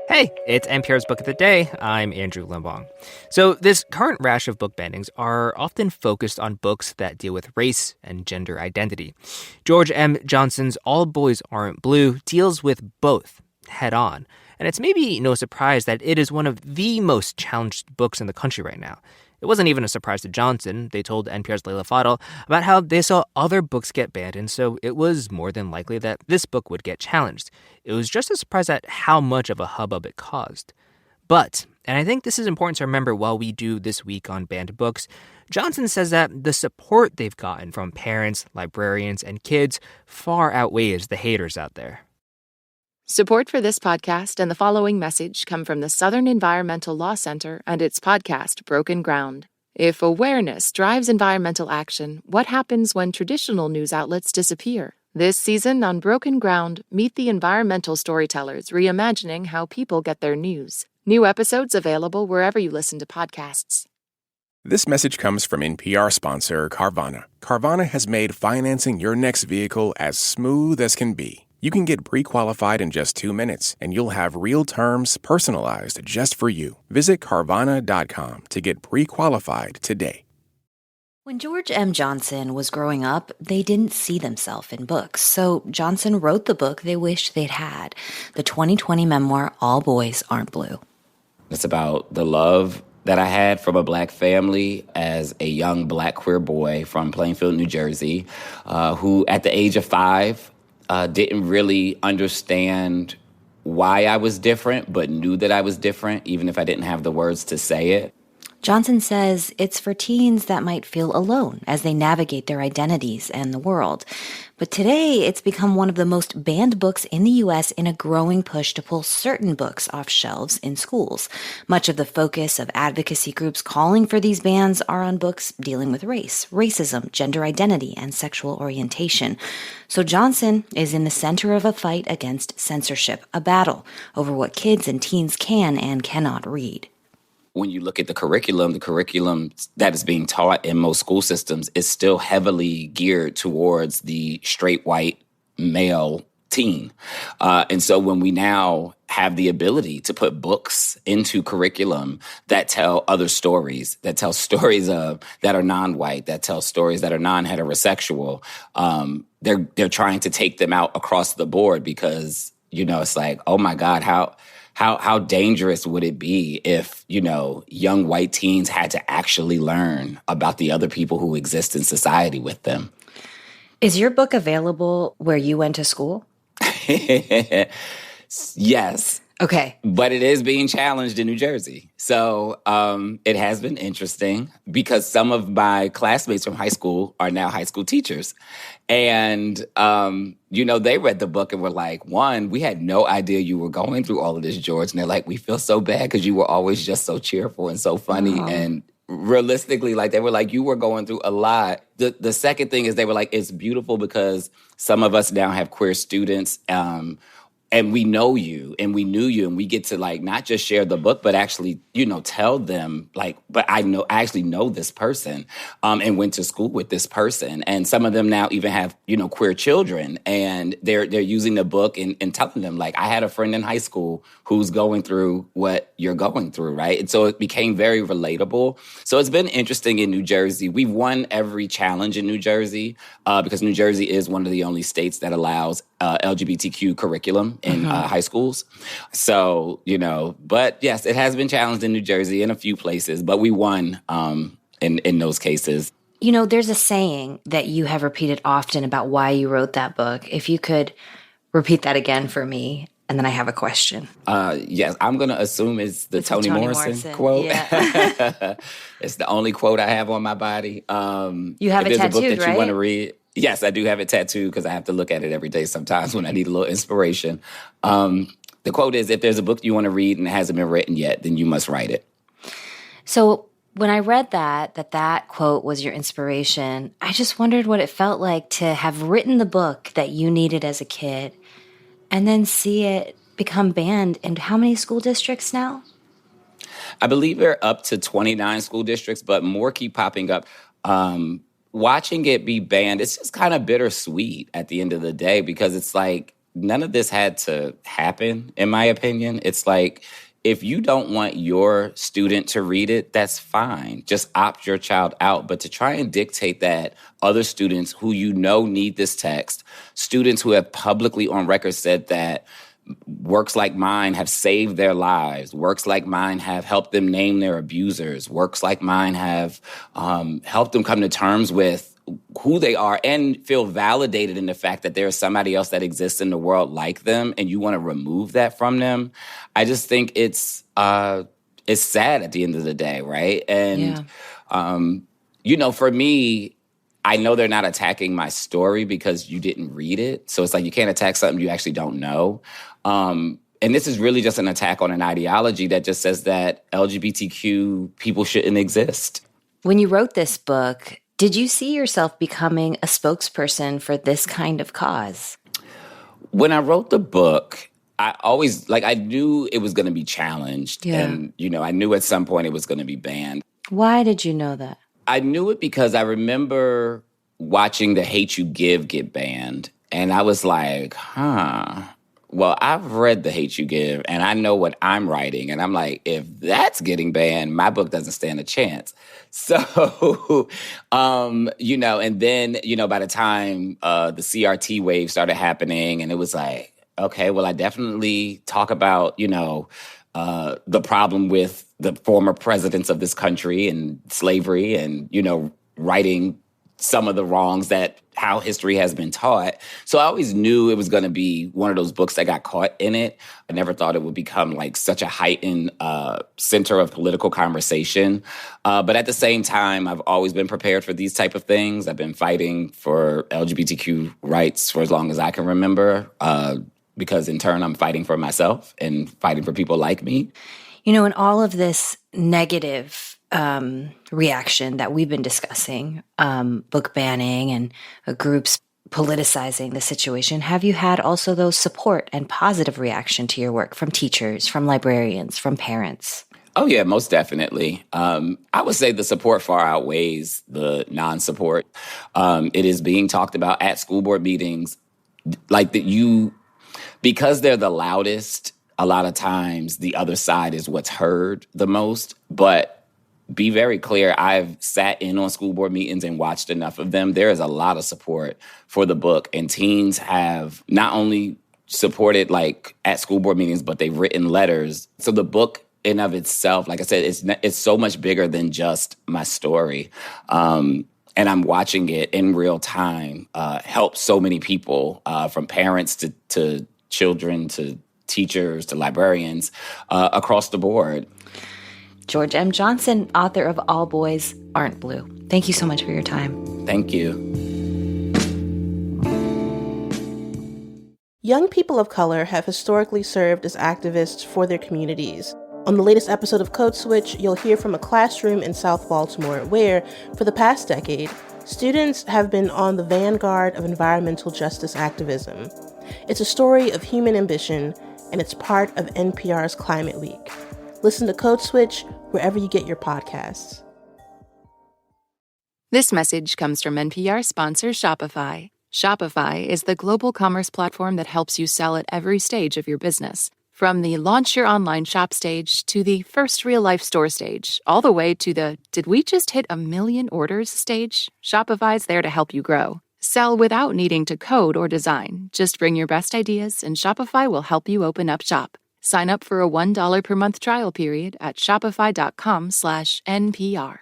Hey, it's NPR's Book of the Day. I'm Andrew Limbong. So, this current rash of book bannings are often focused on books that deal with race and gender identity. George M. Johnson's All Boys Aren't Blue deals with both head on. And it's maybe no surprise that it is one of the most challenged books in the country right now. It wasn't even a surprise to Johnson. They told NPR's Leila Fadel about how they saw other books get banned, and so it was more than likely that this book would get challenged. It was just a surprise at how much of a hubbub it caused. But, and I think this is important to remember while we do this week on banned books, Johnson says that the support they've gotten from parents, librarians, and kids far outweighs the haters out there. Support for this podcast and the following message come from the Southern Environmental Law Center and its podcast, Broken Ground. If awareness drives environmental action, what happens when traditional news outlets disappear? This season on Broken Ground, meet the environmental storytellers reimagining how people get their news. New episodes available wherever you listen to podcasts. This message comes from NPR sponsor Carvana. Carvana has made financing your next vehicle as smooth as can be. You can get pre-qualified in just 2 minutes, and you'll have real terms personalized just for you. Visit Carvana.com to get pre-qualified today. When George M. Johnson was growing up, they didn't see themselves in books, so Johnson wrote the book they wished they'd had, the 2020 memoir, All Boys Aren't Blue. It's about the love that I had from a Black family as a young Black queer boy from Plainfield, New Jersey, who at the age of 5 didn't really understand why I was different, but knew that I was different, even if I didn't have the words to say it. Johnson says it's for teens that might feel alone as they navigate their identities and the world. But today, it's become one of the most banned books in the U.S. in a growing push to pull certain books off shelves in schools. Much of the focus of advocacy groups calling for these bans are on books dealing with race, racism, gender identity, and sexual orientation. So Johnson is in the center of a fight against censorship, a battle over what kids and teens can and cannot read. When you look at the curriculum that is being taught in most school systems is still heavily geared towards the straight white male teen. And so when we now have the ability to put books into curriculum that tell other stories, that tell stories that are non-white, that tell stories that are non-heterosexual, they're trying to take them out across the board because, it's like, oh my God, how dangerous would it be if, young white teens had to actually learn about the other people who exist in society with them? Is your book available where you went to school? Yes. Okay. But it is being challenged in New Jersey. So it has been interesting because some of my classmates from high school are now high school teachers. And, they read the book and were like, one, we had no idea you were going through all of this, George. And they're like, we feel so bad because you were always just so cheerful and so funny. And realistically, they were like, you were going through a lot. The second thing is they were like, it's beautiful because some of us now have queer students, and we know you and we knew you and we get to not just share the book, but actually, tell them but I actually know this person and went to school with this person. And some of them now even have, queer children and they're using the book and telling them I had a friend in high school who's going through what you're going through. Right. And so it became very relatable. So it's been interesting in New Jersey. We've won every challenge in New Jersey because New Jersey is one of the only states that allows LGBTQ curriculum in high schools. So, but yes, it has been challenged in New Jersey in a few places, but we won in those cases. There's a saying that you have repeated often about why you wrote that book. If you could repeat that again for me, and then I have a question. Yes, I'm going to assume it's the Toni Morrison quote. Yeah. It's the only quote I have on my body. You have it tattooed, right? If there's a book that you want to read. Yes, I do have it tattooed because I have to look at it every day sometimes when I need a little inspiration. The quote is, if there's a book you want to read and it hasn't been written yet, then you must write it. So when I read that quote was your inspiration, I just wondered what it felt like to have written the book that you needed as a kid and then see it become banned in how many school districts now? I believe they're up to 29 school districts, but more keep popping up. Watching it be banned, it's just kind of bittersweet at the end of the day because it's none of this had to happen, in my opinion. It's like, if you don't want your student to read it, that's fine. Just opt your child out. But to try and dictate that other students who you know need this text, students who have publicly on record said that works like mine have saved their lives, works like mine have helped them name their abusers, works like mine have helped them come to terms with who they are and feel validated in the fact that there's somebody else that exists in the world like them, and you want to remove that from them. I just think it's sad at the end of the day, right? And, for me, I know they're not attacking my story because you didn't read it. So it's like you can't attack something you actually don't know. And this is really just an attack on an ideology that just says that LGBTQ people shouldn't exist. When you wrote this book, did you see yourself becoming a spokesperson for this kind of cause? When I wrote the book, I always, I knew it was going to be challenged. Yeah. And, I knew at some point it was going to be banned. Why did you know that? I knew it because I remember watching The Hate U Give get banned. And I was like, well, I've read The Hate U Give, and I know what I'm writing. And I'm like, if that's getting banned, my book doesn't stand a chance. So, and then, by the time the CRT wave started happening, and it was like, okay, well, I definitely talk about, the problem with the former presidents of this country and slavery and, writing some of the wrongs that how history has been taught. So I always knew it was going to be one of those books that got caught in it. I never thought it would become such a heightened center of political conversation. But at the same time, I've always been prepared for these type of things. I've been fighting for LGBTQ rights for as long as I can remember, because in turn, I'm fighting for myself and fighting for people like me. In all of this negative reaction that we've been discussing, book banning and groups politicizing the situation, have you had also those support and positive reaction to your work from teachers, from librarians, from parents? Oh, yeah, most definitely. I would say the support far outweighs the non-support. It is being talked about at school board meetings, because they're the loudest. A lot of times the other side is what's heard the most. But be very clear, I've sat in on school board meetings and watched enough of them. There is a lot of support for the book. And teens have not only supported at school board meetings, but they've written letters. So the book in of itself, like I said, it's so much bigger than just my story. And I'm watching it in real time help so many people, from parents to children to teachers to librarians across the board. George M. Johnson, author of All Boys Aren't Blue. Thank you so much for your time. Thank you. Young people of color have historically served as activists for their communities. On the latest episode of Code Switch, you'll hear from a classroom in South Baltimore where, for the past decade, students have been on the vanguard of environmental justice activism. It's a story of human ambition, and it's part of NPR's Climate Week. Listen to Code Switch wherever you get your podcasts. This message comes from NPR sponsor Shopify. Shopify is the global commerce platform that helps you sell at every stage of your business. From the launch your online shop stage to the first real-life store stage, all the way to the did we just hit 1 million orders stage, Shopify's there to help you grow. Sell without needing to code or design. Just bring your best ideas and Shopify will help you open up shop. Sign up for a $1 per month trial period at shopify.com/NPR.